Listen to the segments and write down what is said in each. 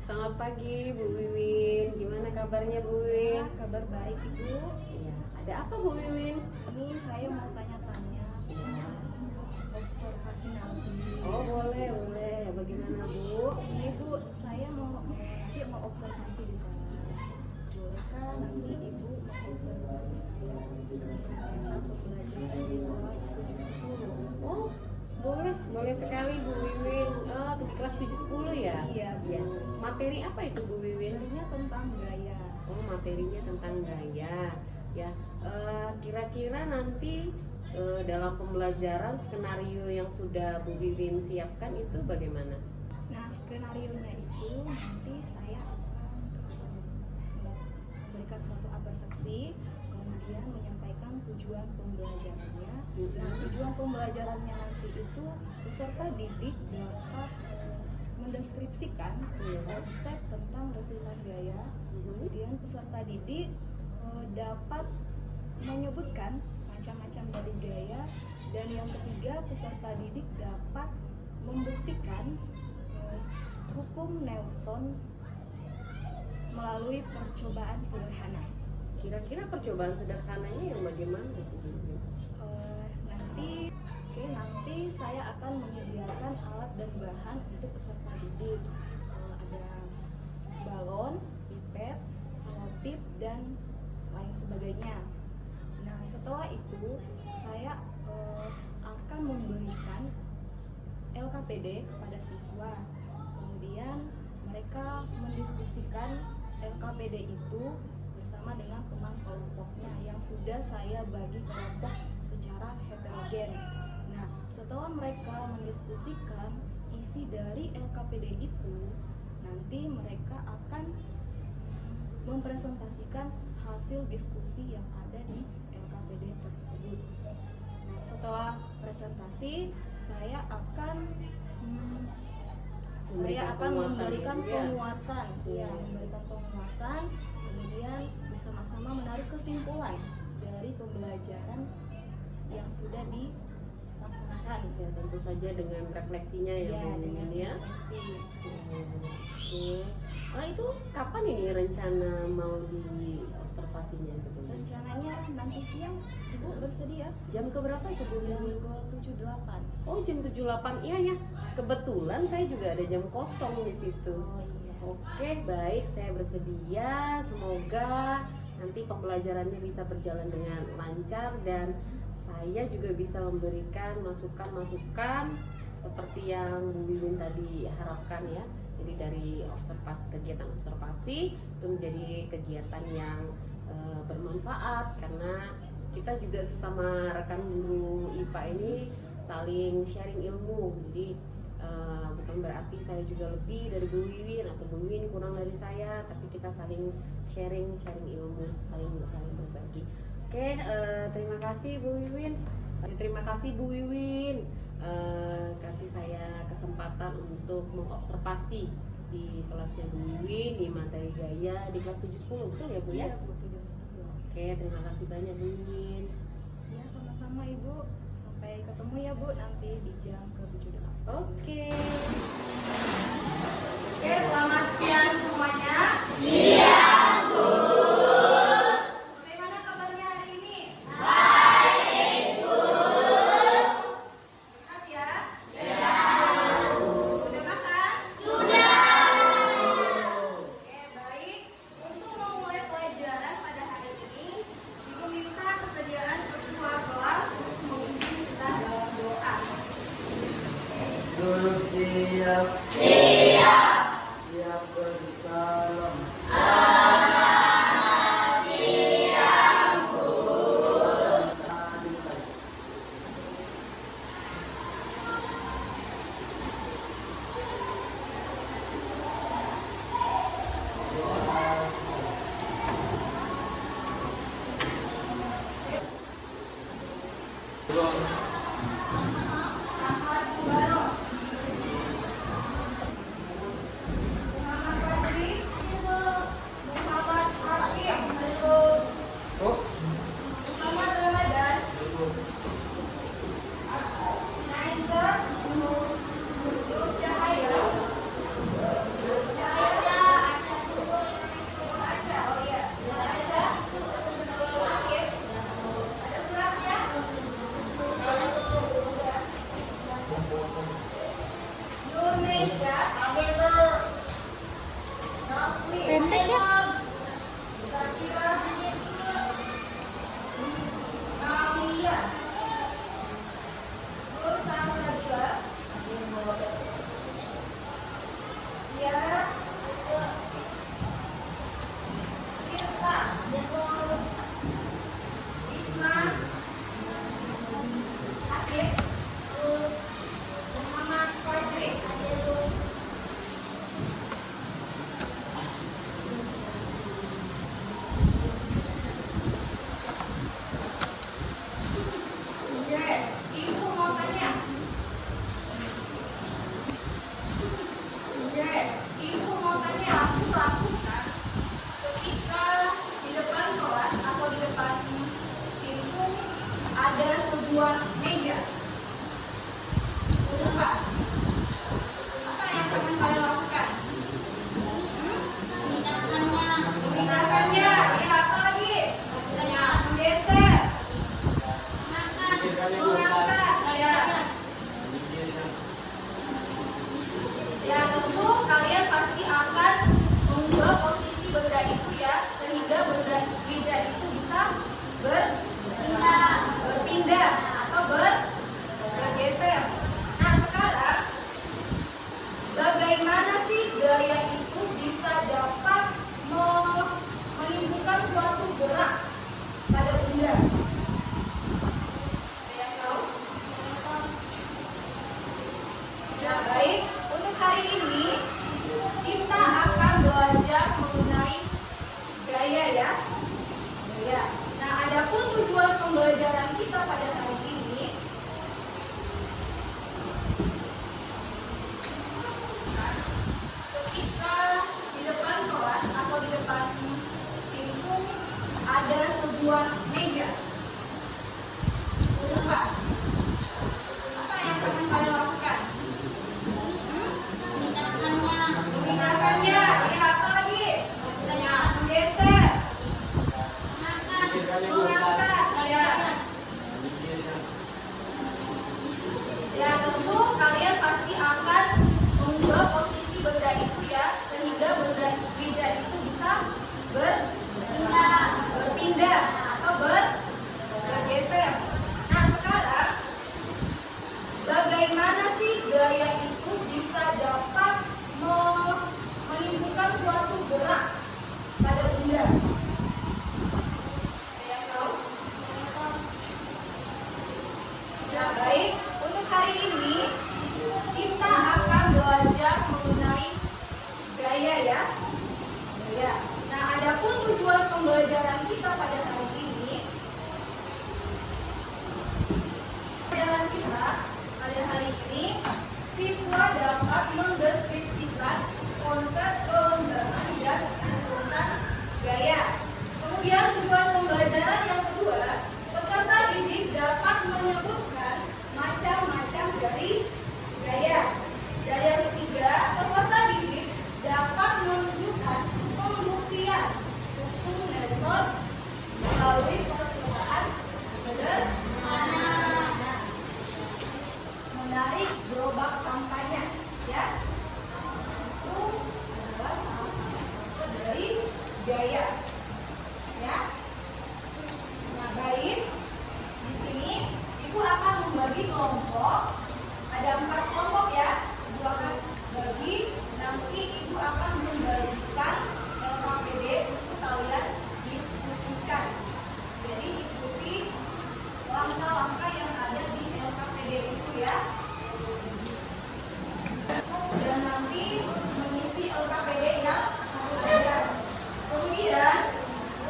Selamat pagi Bu Wiwin, gimana kabarnya Bu Wiwin? Kabar baik Ibu. Iya, ada apa Bu Wiwin? Ini saya mau tanya-tanya soal observasi nanti. Oh boleh, bagaimana Bu? Ini Bu, saya mau observasi di kelas. Bolehkah nanti Ibu mengobservasi saya pada saat pembelajaran di kelas 710? Oh boleh sekali Bu Wiwin. Oh, di kelas 710 ya? Iya. Materi apa itu Bu Wiwin? Materinya tentang gaya. Oh, materinya tentang gaya. Ya, kira-kira nanti dalam pembelajaran skenario yang sudah Bu Wiwin siapkan itu bagaimana? Nah, skenarionya itu nanti saya akan memberikan suatu persepsi, kemudian menyampaikan tujuan pembelajarannya. Nah, tujuan pembelajarannya nanti itu peserta didik dapat mendeskripsikan konsep tentang resultan gaya. Kemudian peserta didik dapat menyebutkan macam-macam dari gaya, dan yang ketiga peserta didik dapat membuktikan hukum Newton melalui percobaan sederhana. Kira-kira percobaan sederhananya yang bagaimana itu? Nanti saya akan menyediakan alat dan bahan untuk peserta didik. Ada balon, pipet, selotip, dan lain sebagainya. Nah, setelah itu saya akan memberikan LKPD kepada siswa. Kemudian mereka mendiskusikan LKPD itu bersama dengan teman kelompoknya yang sudah saya bagi kelompok secara heterogen. Nah, setelah mereka mendiskusikan isi dari LKPD itu, nanti mereka akan mempresentasikan hasil diskusi yang ada di LKPD tersebut. Nah, setelah presentasi, saya akan memberikan penguatan, kemudian bersama-sama menarik kesimpulan dari pembelajaran yang sudah dilaksanakan. Ya, tentu saja dengan refleksinya ya Bu Wiwin ya. Oke. Nah, itu kapan ini rencana mau di observasinya itu? Rencananya nanti siang. Ibu bersedia? Jam keberapa itu Bu Jam Wiwin? ke 78. Oh, jam 78. Iya ya. Kebetulan saya juga ada jam kosong di situ. Oh iya. Oke, baik, saya bersedia. Semoga nanti pembelajarannya bisa berjalan dengan lancar dan saya juga bisa memberikan masukan-masukan seperti yang Bu Wiwin tadi harapkan ya. Jadi dari kegiatan observasi itu menjadi kegiatan yang bermanfaat, karena kita juga sesama rekan guru IPA ini saling sharing ilmu. Jadi bukan berarti saya juga lebih dari Bu Wiwin atau Bu Wiwin kurang dari saya, tapi kita saling sharing ilmu, saling berbagi. Oke, terima kasih Bu Wiwin. Terima kasih Bu Wiwin kasih saya kesempatan untuk mengobservasi di kelasnya Bu Wiwin di materi gaya di kelas 710, betul ya Bu ya? Iya, Bu, 710. Oke, terima kasih banyak Bu Wiwin. Ya, sama-sama Ibu. Sampai ketemu ya Bu nanti di jam ke 78. Oke. Oke, selamat siang semuanya. Siang, Bu. Bagaimana kabarnya hari ini? Baik, Bu. Sehat ya? Ya. Sudah makan? Sudah. Oke, baik. Untuk memulai pelajaran pada hari ini, Ibu minta kesediaan ketua kelas untuk memimpin kita dalam doa. Duduk siap, Siap. siap bersalam. Selamat siang, Bu. Aisyah. Nafli. Pendek ya? Zakira. Malia. Nur Salsabila. Tiara. Tirta. Isma. Akif. Muhammad Fajri. Oke, Ibu mau tanya. Oke, Ibu mau tanya aku lakukan ketika di depan kelas atau di depan pintu ada sebuah meja. Apa? Apa yang akan kalian lakukan? Memindahkannya. Ya, apa lagi? Menggeser. Mengangkat. Ya. Ya, tentu kalian pasti akan mengubah posisi benda itu ya, sehingga benda meja itu bisa berpindah atau bergeser. Nah, sekarang bagaimana sih gaya itu bisa dapat menimbulkan suatu gerak pada benda? Ada yang tahu? Ya, baik. Untuk hari ini kita akan belajar mengenai gaya ya. Gaya. Nah, adapun tujuan pembelajaran kita pada hari ini ketika di depan kelas atau di depan pintu ada sebuah meja. Apa? Apa yang akan kalian lakukan? Memindahkannya. Ya, apa lagi? Menggeser. Mengangkat. Ya. Ya, tentu kalian pasti akan mengubah posisi benda itu ya, sehingga benda meja itu bisa berpindah atau bergeser. Nah, sekarang bagaimana sih gaya itu bisa dapat menimbulkan suatu gerak pada benda? Ada yang tahu? Ya, baik. Untuk hari ini kita akan belajar mengenai gaya ya. Gaya. Nah, adapun tujuan pembelajaran kita pada hari ini, pembelajaran kita pada hari ini, siswa dapat mendeskripsikan konsep kelembagaan dan instrumen gaya. Kemudian tujuan pembelajaran yang kedua, peserta didik dapat menyebutkan macam-macam dari gaya. Dan yang ketiga, peserta didik dapat menunjukkan pembuktian hukum metode melalui percobaan sederhana. Menarik gerobak sampahnya, ya. Itu adalah salah satu dari gaya, ya. Nah, baik. Di sini Ibu akan membagi kelompok. Ada 4 kelompok ya. Ibu akan bagi. Nanti Ibu akan membagikan LKPD untuk kalian diskusikan. Jadi ikuti langkah-langkah yang ada di LKPD itu ya. Dan nanti mengisi LKPD yang ada. Kemudian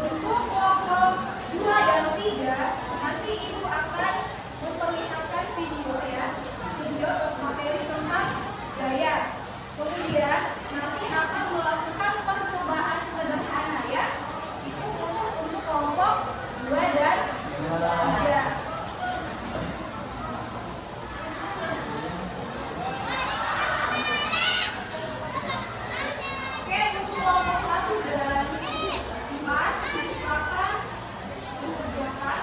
untuk kelompok 2 dan 3 nanti Ibu akan memperlihatkan video ya, video materi tentang gaya. Kemudian nanti akan melakukan percobaan sederhana ya. Itu khusus untuk kelompok 2 dan 3. Oke, untuk kelompok 1 dan 4 silakan dikerjakan.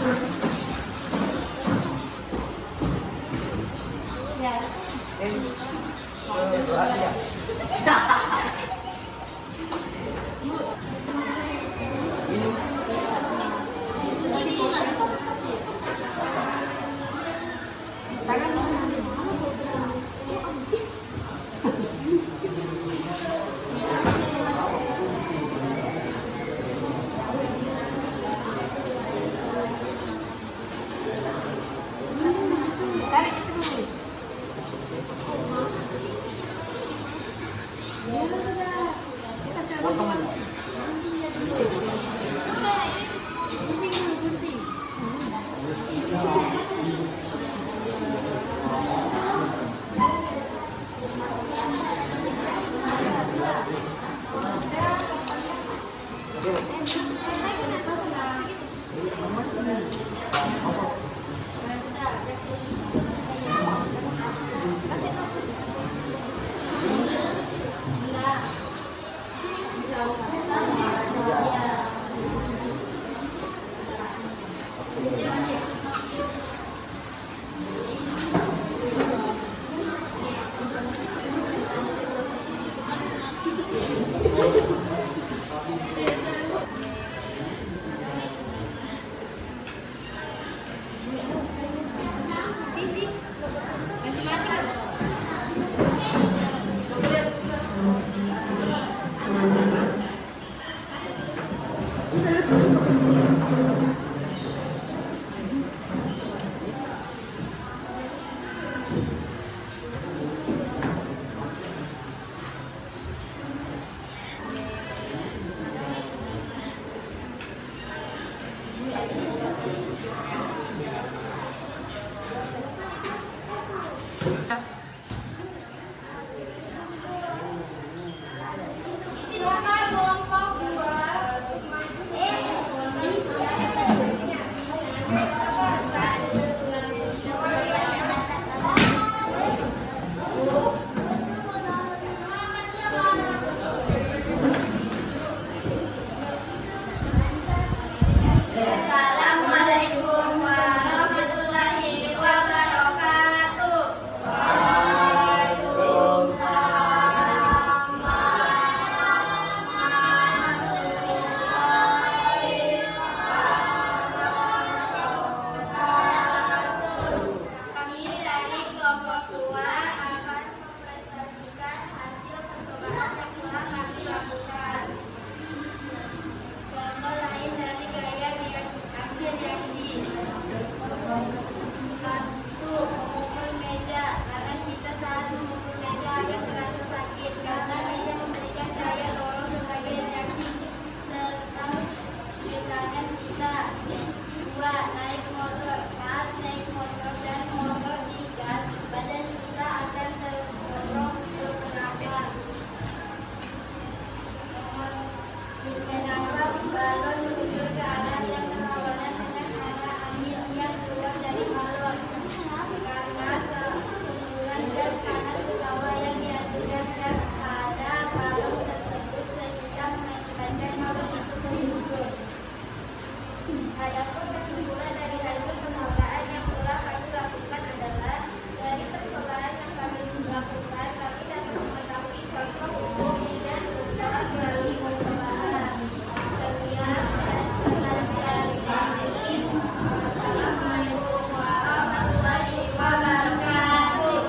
Doa ya. Silakan kelompok 2. Assalamualaikum warahmatullahi wabarakatuh. Kami dari kelompok 2 akan mempresentasikan hasil percobaan yang telah kami lakukan. Contoh lain dari gaya aksi-reaksi. 1. Memukul meja. Karena kita saat memukul meja akan terasa sakit karena meja memberikan daya dorong sebagai reaksi serta gerakan kita. 2. Naik motor. Saat naik motor dan motor digas, badan kita akan terdorong ke belakang. Kenapa balon meluncur ke arah yang berlawanan dengan arah angin yang keluar dari balon? Karena semburan gas panas bawah yang dihasilkan gas pada balon tersebut sehingga mengakibatkan balon itu meluncur. Adapun kesimpulan dari hasil percobaan yang telah kami lakukan adalah dari percobaan yang kami lakukan, kami dapat mengetahui contoh umum dan beberapa melalui percobaan. Sekian dan sekian. Assalamualaikum warahmatullahi wabarakatuh.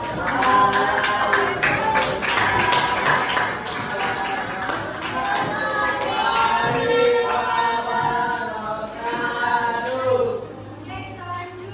Lanjut.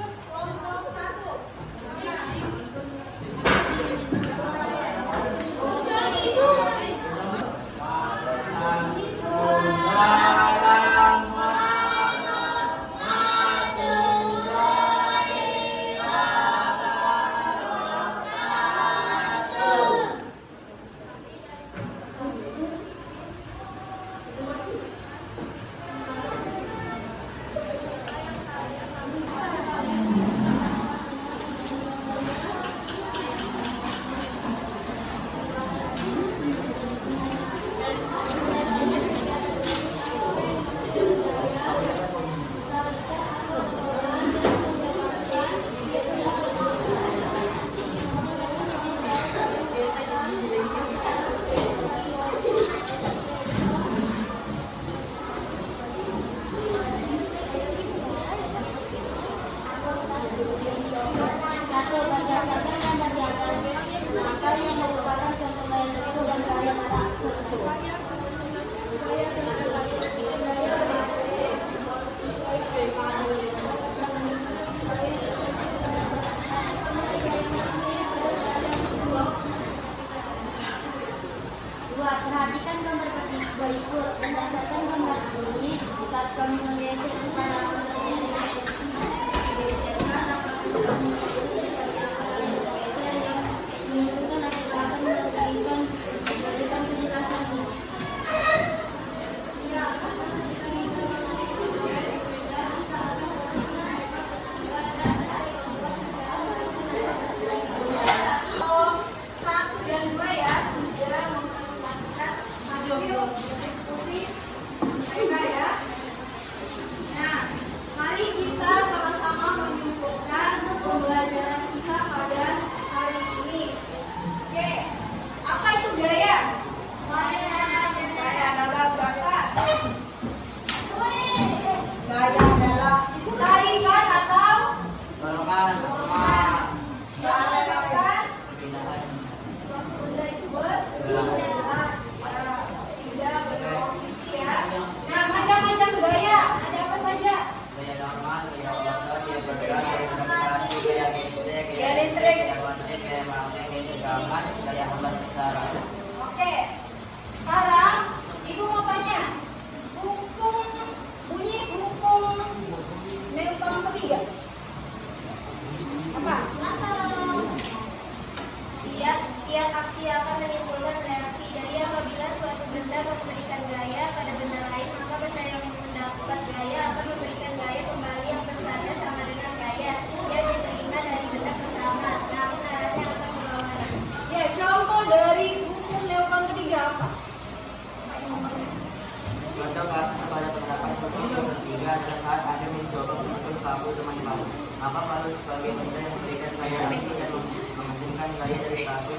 aku teman kelas. Maka Palu sebagai benda yang memberikan gaya reaksi dan menghasilkan gaya dari Palu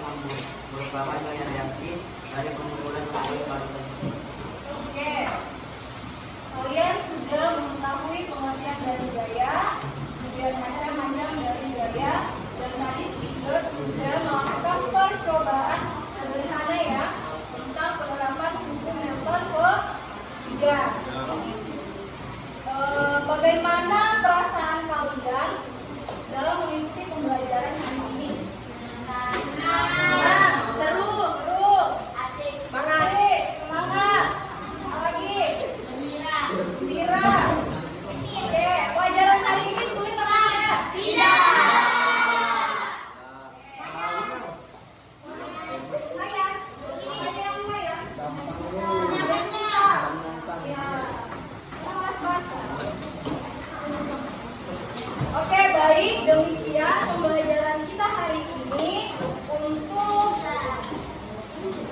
merupakan gaya reaksi dari pengumpulan Palu tersebut. Oke, kalian sudah mengetahui pengertian dari gaya, kemudian macam-macam dari gaya, dan tadi speaker sudah melakukan percobaan sederhana ya tentang penerapan hukum Newton ketiga. Bagaimana perasaan kalian dalam mengikuti pembelajaran hari ini? Senang, seru, asik, semangat, apa lagi? Gembira. Oke, pelajaran hari ini sulit atau tidak? Tidak. Lumayan, ada yang lumayan. Ada yang susah. Ya, malas baca. Oke, baik, demikian pembelajaran kita hari ini. Untuk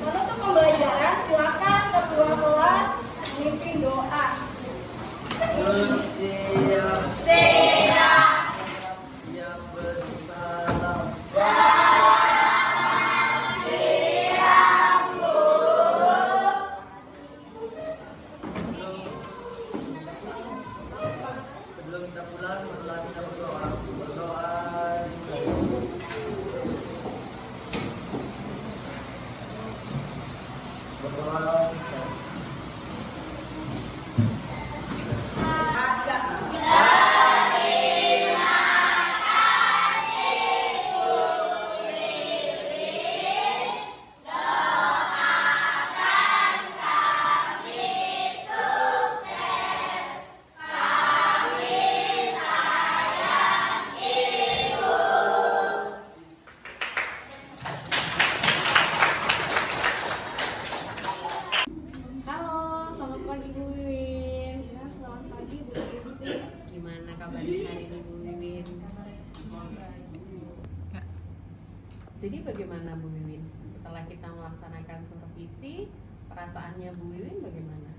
menutup pembelajaran, silakan ketua kelas memimpin doa. Siap, siap bersalam. Sebelum kita pulang, marilah kita berdoa. Berdoa siksa. Halo, selamat pagi Bu Wiwin. Ya, selamat pagi Bu Kristi. Gimana kabarnya hari ini Bu Wiwin? Jadi bagaimana Bu Wiwin? Setelah kita melaksanakan supervisi, perasaannya Bu Wiwin bagaimana?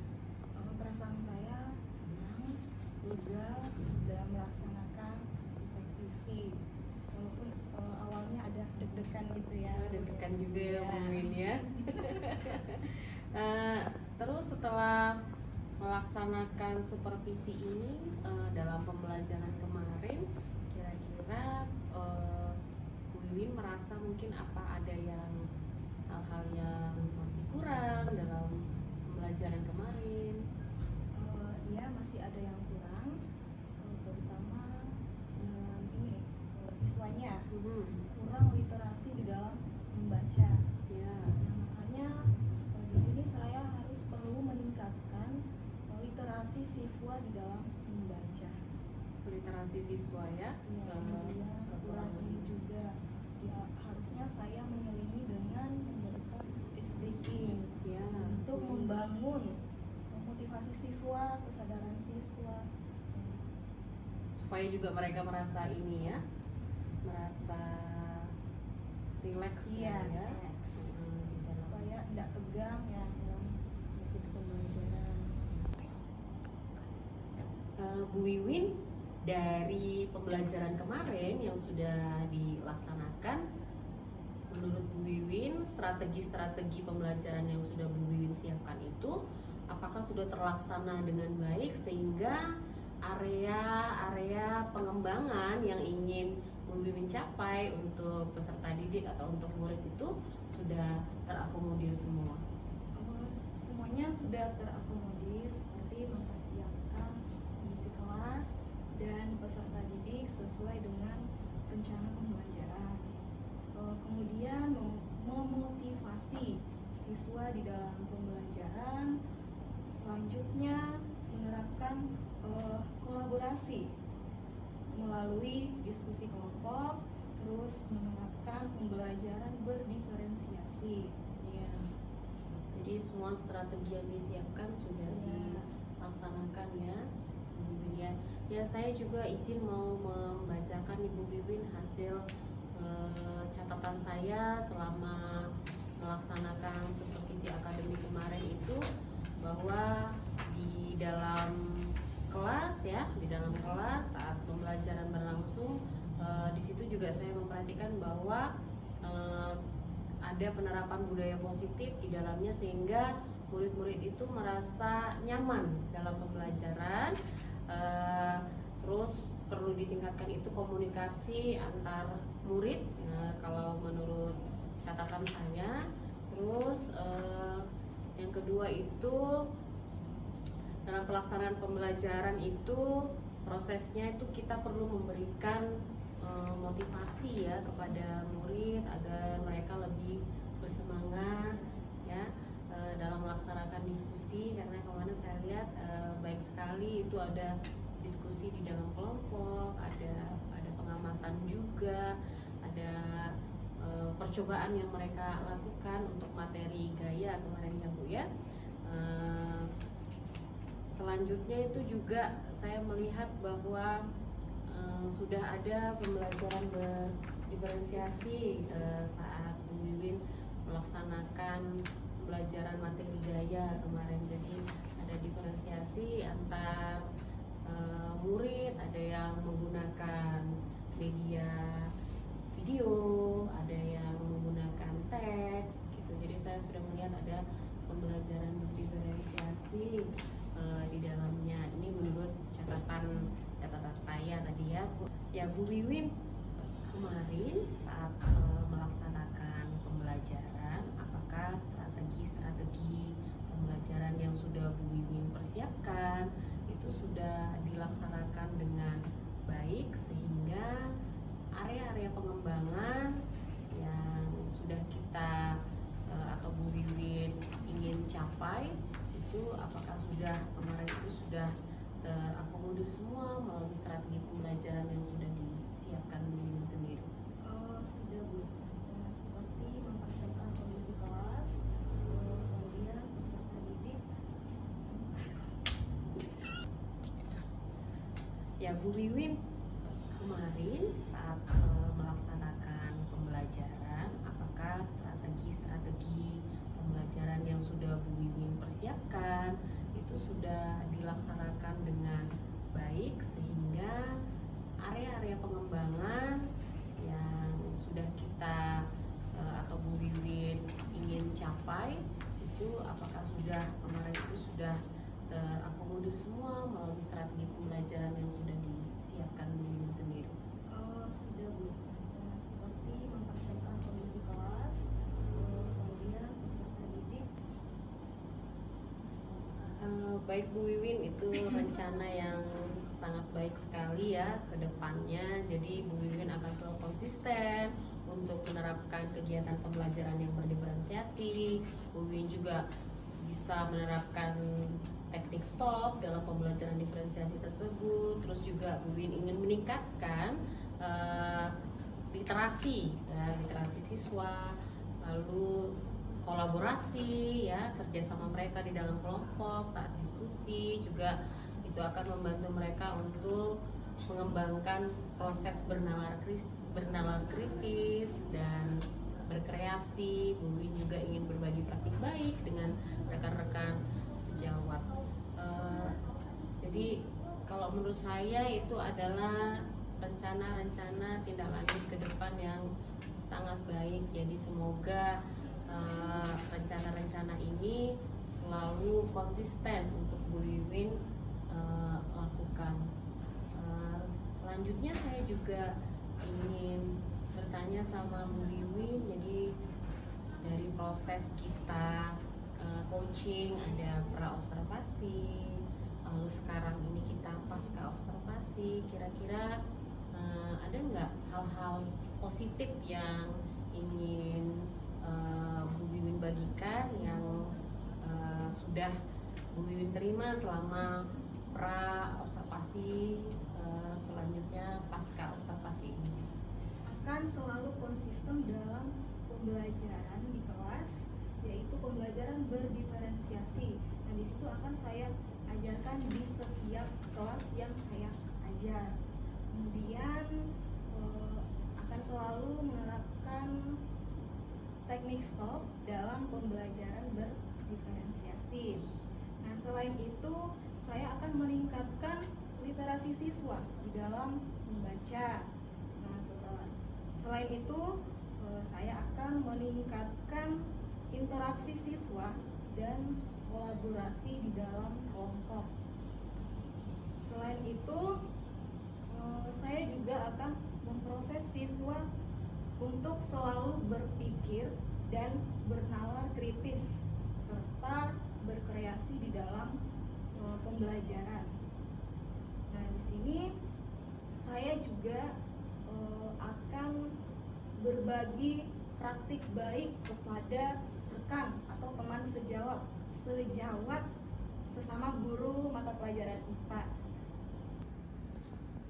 Perasaan saya senang, lega sudah melaksanakan supervisi. Walaupun awalnya ada deg-degan gitu ya. Deg-degan juga ya Bu Wiwin ya. Terus setelah melaksanakan supervisi ini dalam pembelajaran kemarin, kira-kira Bu Wiwin merasa mungkin apa ada yang hal-hal yang masih kurang dalam pembelajaran kemarin? Ya, masih ada yang kurang, terutama dalam ini siswanya kurang literasi di dalam membaca. Ya. Nah, makanya di sini saya harus perlu meningkatkan literasi siswa di dalam membaca. Literasi siswa ya. Ya, kemudian kurang ini juga ya, harusnya saya menyelingi dengan memberikan speaking Ya. untuk membangun motivasi siswa, kesadaran siswa. Supaya juga mereka merasa ini ya, merasa rileks Iya, ya. relax. Di dalam. Supaya tidak tegang ya dalam mengikuti pembelajaran. Bu Wiwin, dari pembelajaran kemarin yang sudah dilaksanakan, menurut Bu Wiwin strategi-strategi pembelajaran yang sudah Bu Wiwin siapkan itu apakah sudah terlaksana dengan baik sehingga area-area pengembangan yang ingin Bu Wiwin capai untuk peserta didik atau untuk murid itu sudah terakomodir semua? Semuanya sudah terakomodir, seperti mempersiapkan kondisi kelas dan peserta didik sesuai dengan rencana pembelajaran. Kemudian memotivasi siswa di dalam pembelajaran. Selanjutnya menerapkan kolaborasi melalui diskusi kelompok, terus menerapkan pembelajaran berdiferensiasi. Ya. Jadi semua strategi yang disiapkan sudah dilaksanakan ya, Ibu Wiwin ya. Ya, saya juga izin mau membacakan Ibu Wiwin hasil catatan saya selama melaksanakan supervisi akademik kemarin itu, bahwa di dalam kelas ya, di dalam kelas saat pembelajaran langsung. Di situ juga saya memperhatikan bahwa ada penerapan budaya positif di dalamnya sehingga murid-murid itu merasa nyaman dalam pembelajaran. Terus perlu ditingkatkan itu komunikasi antar murid, kalau menurut catatan saya. Terus yang kedua itu dalam pelaksanaan pembelajaran itu prosesnya itu kita perlu memberikan motivasi ya kepada murid agar mereka lebih bersemangat ya dalam melaksanakan diskusi, karena kemarin saya lihat baik sekali itu ada diskusi di dalam kelompok, ada pengamatan juga, ada percobaan yang mereka lakukan untuk materi gaya kemarin ya Bu ya. Selanjutnya itu juga saya melihat bahwa sudah ada pembelajaran berdiferensiasi saat Bu Wiwin melaksanakan pembelajaran materi gaya kemarin. Jadi ada diferensiasi antar murid, ada yang menggunakan media video, ada yang menggunakan teks gitu. Jadi saya sudah melihat ada pembelajaran berdiferensiasi di dalamnya. Ini menurut catatan saya tadi ya Bu. Ya Bu Wiwin, kemarin saat melaksanakan pembelajaran, apakah strategi pembelajaran yang sudah Bu Wiwin persiapkan itu sudah dilaksanakan dengan baik sehingga area-area pengembangan yang sudah kita atau Bu Wiwin ingin capai itu apakah sudah kemarin itu sudah terakomodir semua melalui strategi pembelajaran yang sudah disiapkan Bu Wiwin sendiri? Sudah Bu. Seperti mempersiapkan kondisi kelas, kemudian peserta didik. Ya Bu Wiwin, kemarin saat melaksanakan pembelajaran, apakah strategi pembelajaran yang sudah Bu Wiwin persiapkan itu sudah dilaksanakan dengan baik sehingga area-area pengembangan yang sudah kita atau Bu Wiwin ingin capai itu apakah sudah kemarin itu sudah terakomodir semua melalui strategi pembelajaran yang sudah disiapkan Bu Wiwin sendiri? Sudah Bu. Seperti mempersiapkan kondisi kelas, kemudian peserta didik. Baik Bu Wiwin, itu rencana yang sangat baik sekali ya ke depannya. Jadi Bu Wiwin akan selalu konsisten untuk menerapkan kegiatan pembelajaran yang berdiferensiasi. Bu Wiwin juga bisa menerapkan teknik stop dalam pembelajaran diferensiasi tersebut. Terus juga Bu Wiwin ingin meningkatkan literasi siswa, lalu kolaborasi ya, kerjasama mereka di dalam kelompok saat diskusi juga itu akan membantu mereka untuk mengembangkan proses bernalar kritis dan berkreasi. Bu Wiwin juga ingin berbagi praktik baik dengan rekan-rekan sejawat. Jadi kalau menurut saya itu adalah rencana tindak lanjut ke depan yang sangat baik. Jadi semoga rencana-rencana ini selalu konsisten untuk Bu Wiwin lakukan. Selanjutnya saya juga ingin bertanya sama Bu Wiwin. Jadi dari proses kita coaching ada pra observasi, lalu sekarang ini kita pasca observasi, kira-kira ada nggak hal-hal positif yang ingin Bu Wiwin bagikan yang sudah Bu Wiwin terima selama pra observasi, selanjutnya pasca observasi ini? Akan selalu konsisten dalam pembelajaran di kelas, yaitu pembelajaran berdiferensiasi. Dan di situ akan saya ajarkan di setiap kelas yang saya ajar. Kemudian akan selalu menerapkan teknik stop dalam pembelajaran berdiferensiasi. Nah, selain itu saya akan meningkatkan literasi siswa di dalam membaca. Nah, selain itu saya akan meningkatkan interaksi siswa dan kolaborasi di dalam kelompok. Selain itu, saya juga akan memproses siswa untuk selalu berpikir dan bernalar kritis serta berkreasi di dalam pembelajaran. Nah, di sini saya juga akan berbagi praktik baik kepada rekan atau teman sejawat sesama guru mata pelajaran IPA.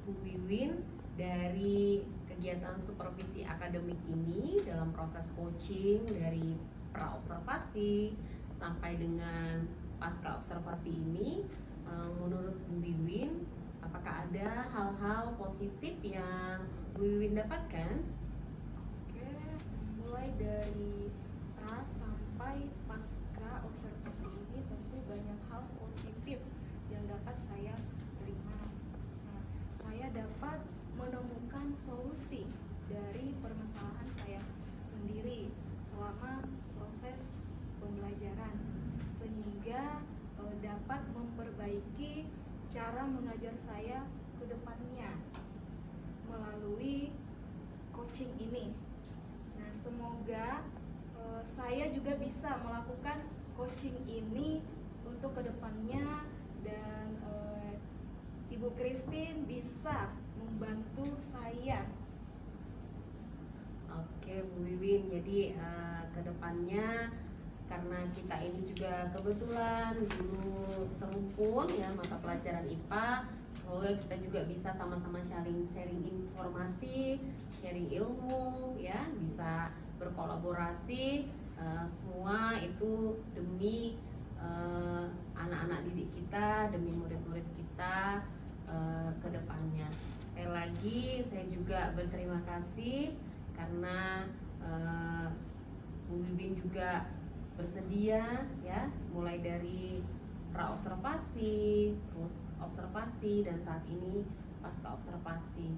Bu Wiwin, dari kegiatan supervisi akademik ini dalam proses coaching dari pra-observasi sampai dengan pasca observasi ini, menurut Bu Wiwin, apakah ada hal-hal positif yang Bu Wiwin dapatkan? Oke, mulai dari pra sampai pasca observasi ini tentu banyak hal positif yang dapat saya terima. Nah, saya dapat menemukan solusi dari permasalahan saya sendiri selama proses pembelajaran, sehingga dapat memperbaiki cara mengajar saya ke depannya melalui coaching ini. Nah, semoga saya juga bisa melakukan coaching ini untuk kedepannya, dan Ibu Christine bisa membantu saya. Oke Bu Wiwin, jadi kedepannya karena kita ini juga kebetulan guru serumpun ya mata pelajaran IPA, semoga kita juga bisa sama-sama sharing informasi, sharing ilmu ya, bisa berkolaborasi, semua itu demi anak-anak didik kita, demi murid-murid kita ke depannya. Sekali lagi saya juga berterima kasih karena Bu Wiwin juga bersedia ya, mulai dari pra-observasi, terus observasi, dan saat ini pasca observasi.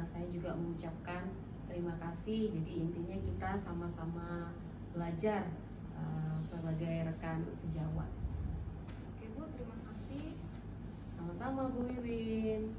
Saya juga mengucapkan terima kasih. Jadi intinya kita sama-sama belajar sebagai rekan sejawat. Oke Bu, terima kasih. Sama-sama Bu Wiwin.